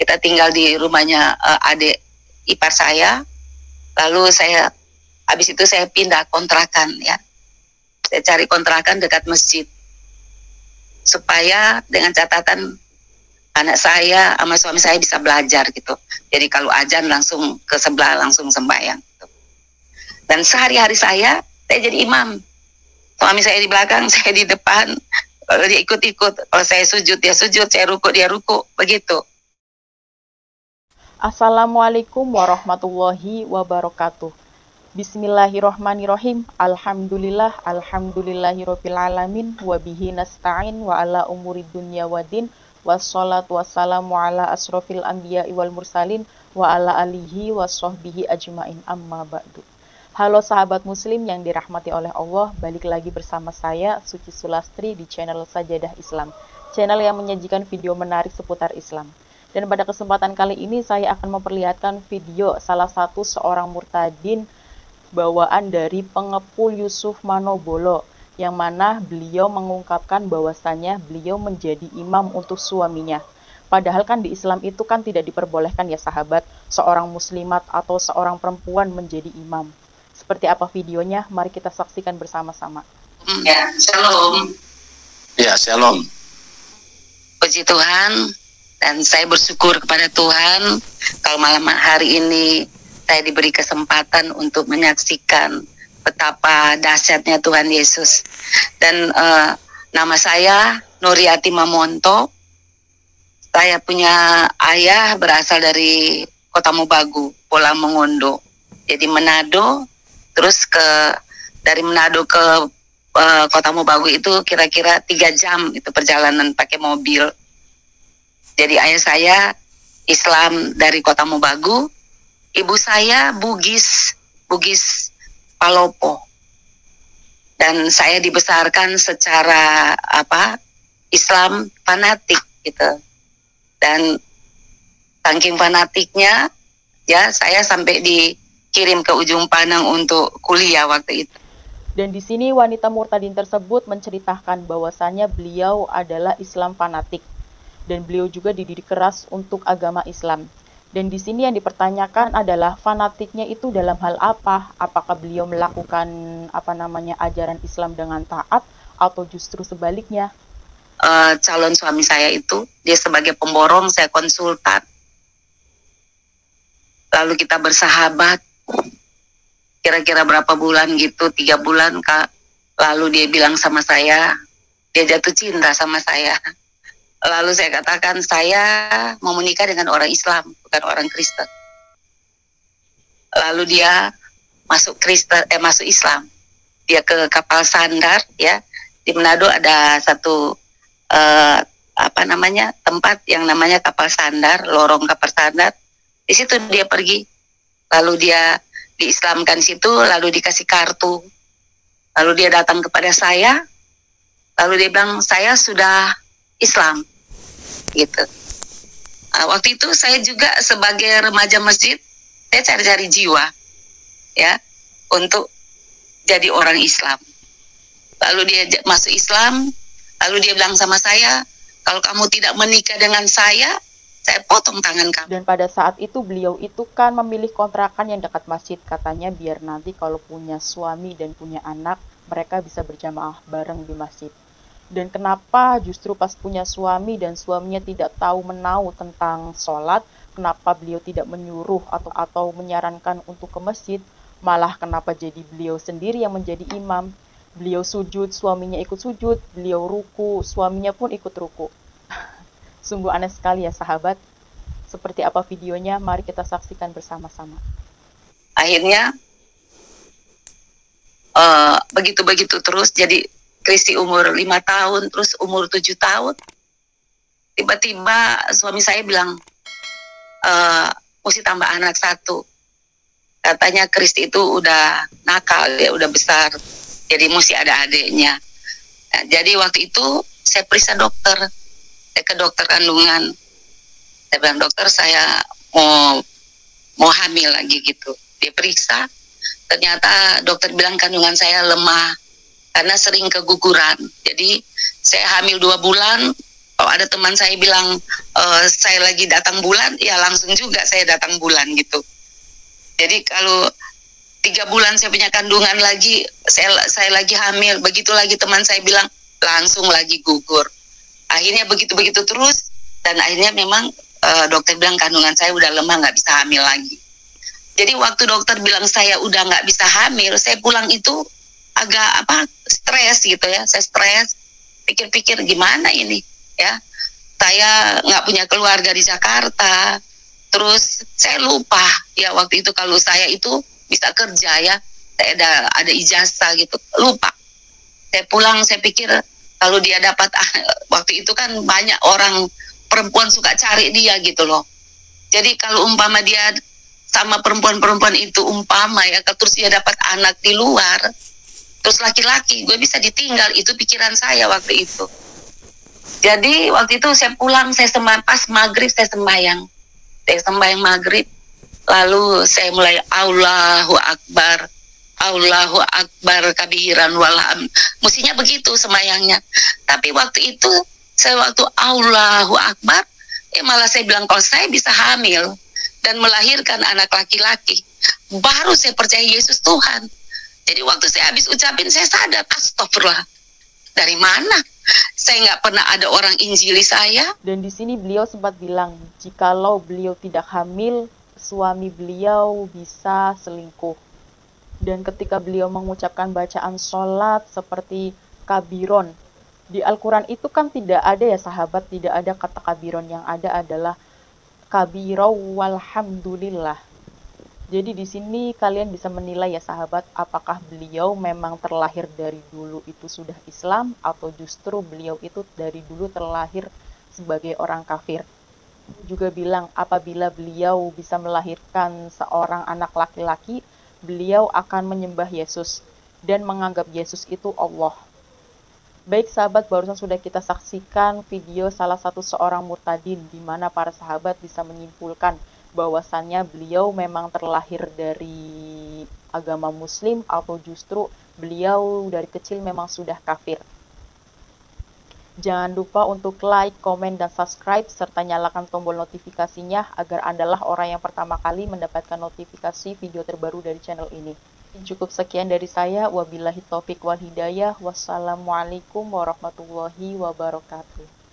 Kita tinggal di rumahnya adik ipar saya. Lalu habis itu saya pindah kontrakan ya. Saya cari kontrakan dekat masjid. Supaya dengan catatan anak saya sama suami saya bisa belajar gitu. Jadi kalau azan langsung ke sebelah, langsung sembahyang gitu. Dan sehari-hari saya jadi imam. Suami saya di belakang, saya di depan. Kalau dia ikut-ikut, kalau saya sujud, dia sujud, saya ruku, dia ruku, begitu. Assalamualaikum warahmatullahi wabarakatuh. Bismillahirrohmanirrohim. Alhamdulillahirabbil alamin wa bihi nasta'in wa ala umuri dunya waddin wassalatu wassalamu ala asrofil anbiya'i wal mursalin wa ala alihi wassohbihi ajmain amma ba'du. Halo sahabat muslim yang dirahmati oleh Allah, balik lagi bersama saya Suci Sulastri di channel Sajadah Islam, channel yang menyajikan video menarik seputar Islam. Dan pada kesempatan kali ini saya akan memperlihatkan video salah satu seorang murtadin bawaan dari pengepul Yusuf Manobolo, yang mana beliau mengungkapkan bahwasannya beliau menjadi imam untuk suaminya. Padahal kan di Islam itu kan tidak diperbolehkan ya sahabat, seorang muslimat atau seorang perempuan menjadi imam. Seperti apa videonya? Mari kita saksikan bersama-sama. Ya, shalom. Ya, shalom. Puji Tuhan, dan saya bersyukur kepada Tuhan kalau malam hari ini saya diberi kesempatan untuk menyaksikan betapa dahsyatnya Tuhan Yesus. Dan nama saya Nuriati Mamonto. Saya punya ayah berasal dari Kota Mobagu, Pulau Mengondo. Jadi Manado, terus dari Manado ke Kota Mobagu itu kira-kira 3 jam itu perjalanan pakai mobil. Jadi ayah saya Islam dari Kota Mobagu. Ibu saya Bugis Palopo. Dan saya dibesarkan secara Islam fanatik gitu. Dan saking fanatiknya ya saya sampai dikirim ke ujung pandang untuk kuliah waktu itu. Dan di sini wanita murtadin tersebut menceritakan bahwasannya beliau adalah Islam fanatik dan beliau juga dididik keras untuk agama Islam. Dan di sini yang dipertanyakan adalah fanatiknya itu dalam hal apa? Apakah beliau melakukan ajaran Islam dengan taat atau justru sebaliknya? Calon suami saya itu dia sebagai pemborong, saya konsultan. Lalu kita bersahabat. Kira-kira berapa bulan gitu, 3 bulan Kak. Lalu dia bilang sama saya, dia jatuh cinta sama saya. Lalu saya katakan saya mau menikah dengan orang Islam, bukan orang Kristen. Lalu dia masuk Islam. Dia ke kapal sandar ya. Di Manado ada satu tempat yang namanya kapal sandar, lorong kapal sandar. Di situ dia pergi. Lalu dia diislamkan situ, lalu dikasih kartu. Lalu dia datang kepada saya. Lalu dia bilang, saya sudah Islam. Gitu. Waktu itu saya juga sebagai remaja masjid, saya cari-cari jiwa ya untuk jadi orang Islam. Lalu dia masuk Islam, lalu dia bilang sama saya, kalau kamu tidak menikah dengan saya potong tangan kamu. Dan pada saat itu beliau itu kan memilih kontrakan yang dekat masjid, katanya biar nanti kalau punya suami dan punya anak, mereka bisa berjamaah bareng di masjid. Dan kenapa justru pas punya suami dan suaminya tidak tahu menau tentang sholat, kenapa beliau tidak menyuruh atau menyarankan untuk ke masjid, malah kenapa jadi beliau sendiri yang menjadi imam? Beliau sujud, suaminya ikut sujud, beliau ruku, suaminya pun ikut ruku. Sungguh aneh sekali ya sahabat. Seperti apa videonya? Mari kita saksikan bersama-sama. Akhirnya begitu terus, jadi Kristi umur 5 tahun, terus umur 7 tahun. Tiba-tiba suami saya bilang, mesti tambah anak 1. Katanya Kristi itu udah nakal, ya udah besar. Jadi mesti ada adiknya. Nah, jadi waktu itu saya periksa dokter. Saya ke dokter kandungan. Saya bilang, dokter saya mau hamil lagi gitu. Dia periksa, ternyata dokter bilang kandungan saya lemah. Karena sering keguguran. Jadi saya hamil 2 bulan, Kalau ada teman saya bilang saya lagi datang bulan, ya langsung juga saya datang bulan gitu. Jadi kalau 3 bulan saya punya kandungan lagi, saya lagi hamil, begitu lagi teman saya bilang, langsung lagi gugur. Akhirnya begitu-begitu terus, dan akhirnya memang dokter bilang kandungan saya udah lemah, nggak bisa hamil lagi. Jadi waktu dokter bilang saya udah nggak bisa hamil, saya pulang itu agak stres gitu ya. Saya stres, pikir-pikir gimana ini ya. Saya nggak punya keluarga di Jakarta. Terus saya lupa ya waktu itu kalau saya itu bisa kerja ya. Saya ada ijazah gitu. Lupa. Saya pulang, saya pikir kalau dia dapat waktu itu kan banyak orang perempuan suka cari dia gitu loh. Jadi kalau umpama dia sama perempuan-perempuan itu umpama ya, terus dia dapat anak di luar, terus laki-laki, gue bisa ditinggal. Itu pikiran saya waktu itu. Jadi waktu itu saya pulang, saya pas maghrib saya sembahyang maghrib, lalu saya mulai Allahu Akbar kabiran walham. Mestinya begitu sembahyangnya. Tapi waktu itu saya waktu Allahu Akbar, malah saya bilang kalau saya bisa hamil dan melahirkan anak laki-laki, baru saya percaya Yesus Tuhan. Jadi waktu saya habis ucapin, saya sadar, astagfirullah, dari mana? Saya nggak pernah ada orang injili saya. Dan di sini beliau sempat bilang, jikalau beliau tidak hamil, suami beliau bisa selingkuh. Dan ketika beliau mengucapkan bacaan sholat seperti kabiron, di Al-Quran itu kan tidak ada ya sahabat, tidak ada kata kabiron, yang ada adalah kabirau walhamdulillah. Jadi di sini kalian bisa menilai ya sahabat, apakah beliau memang terlahir dari dulu itu sudah Islam, atau justru beliau itu dari dulu terlahir sebagai orang kafir. Juga bilang apabila beliau bisa melahirkan seorang anak laki-laki, beliau akan menyembah Yesus dan menganggap Yesus itu Allah. Baik sahabat, barusan sudah kita saksikan video salah satu seorang murtadin, di mana para sahabat bisa menyimpulkan bahwasannya beliau memang terlahir dari agama muslim atau justru beliau dari kecil memang sudah kafir. Jangan lupa untuk like, komen, dan subscribe serta nyalakan tombol notifikasinya agar Andalah orang yang pertama kali mendapatkan notifikasi video terbaru dari channel ini. Cukup sekian dari saya. Wabillahi taufik wal hidayah. Wassalamualaikum warahmatullahi wabarakatuh.